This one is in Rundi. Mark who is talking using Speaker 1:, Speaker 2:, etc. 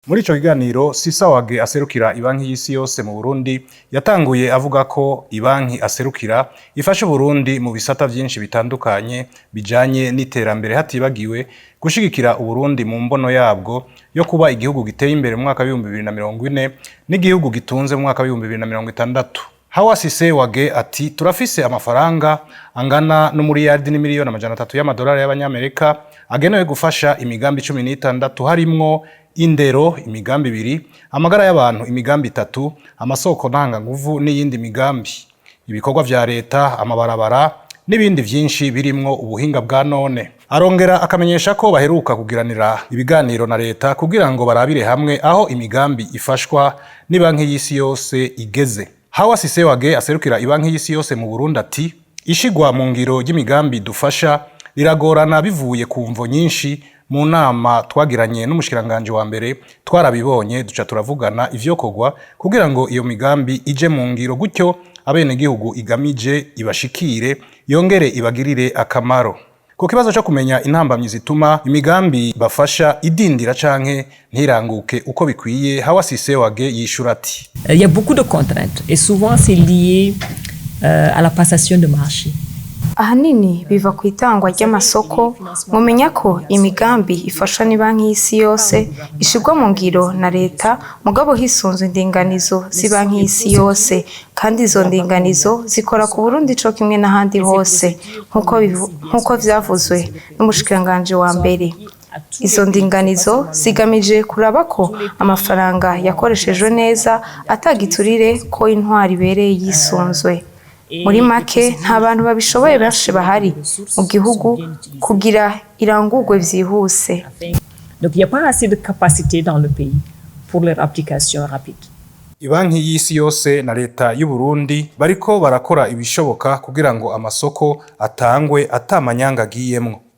Speaker 1: Muri ico kiganiro Sisawage aserukira ibanki y'isi yose mu Burundi yatanguye avuga ko ibanki aserukira ifasha Burundi mu bisata vyinshi bitandukanye bijanye n'iterambere hatibagiwe gushigikira Uburundi mu mbono yabwo yo kuba igihugu giteye imbere mu mwaka wa 2040 n'igihugu gitunze mu mwaka wa 2060. Hawa Sisawage ati turafise amafaranga angana n'umuriyardi n'imiliyoni amajana 3 y'amadolari y'abanyamerika agenewe gufasha imigambi 16 harimwo indero imigambi 2, amagara y'abantu imigambi 3, amasoko ntanga nguvu n'iyindi migambi, ibikorwa vya leta, amabarabara n'ibindi vyinshi birimwo ubuhinga bwa none. Arongera akamenyesha ko baheruka kugiranira ibiganiro na leta kugira ngo barabire hamwe aho imigambi ifashwa n'ibanki y'isi yose igeze. Hawa Sisawage aserukira ibanki y'isi yose mu Burundi ati ishigwa mu ngiro y'imigambi dufasha riragorana bivuye ku mvo nyinshi. Mu nama twagiranye n'umushikiranganje wa mbere twarabibonye duca turavugana ivyokorwa kugira ngo iyo migambi ije mu ngiro gutyo abene gihugu igamije ibashikire yongere ibagirire akamaro. Ku kibazo cyo kumenya intambamyi zituma imigambi bafasha idindira canke ntiranguke uko bikwiye, Hawa Sisawage yishura ati
Speaker 2: il y a beaucoup de contraintes et souvent c'est lié à la passation de marché.
Speaker 3: Ahanini biva ku itangwa ry'amasoko. Mumenya ko imigambi ifasha ni banki y'isi yose ishigwa mu ngiro na leta mugabo hisunzwe indinganizo z'ibanki y'isi yose, kandi izo ndinganizo zikora ku Burundi co kimwe n'ahandi hose nkuko vyavuzwe n'umushikiranganje wa mbere. Izo ndinganizo zigamije kuraba ko amafaranga yakoreshejwe neza atagiturire ko intwari ibereye yisunzwe. Muri make nta bantu babishoboye benshi bahari mu gihugu kugira irangurwe vyihuse.
Speaker 2: Donc il n'y a pas assez de capacité dans le pays pour leur application rapide.
Speaker 1: Ibanki y'isi yose na leta y'u Burundi bariko barakora ibishoboka kugira ngo amasoko atangwe atamanyanga agiyemwo.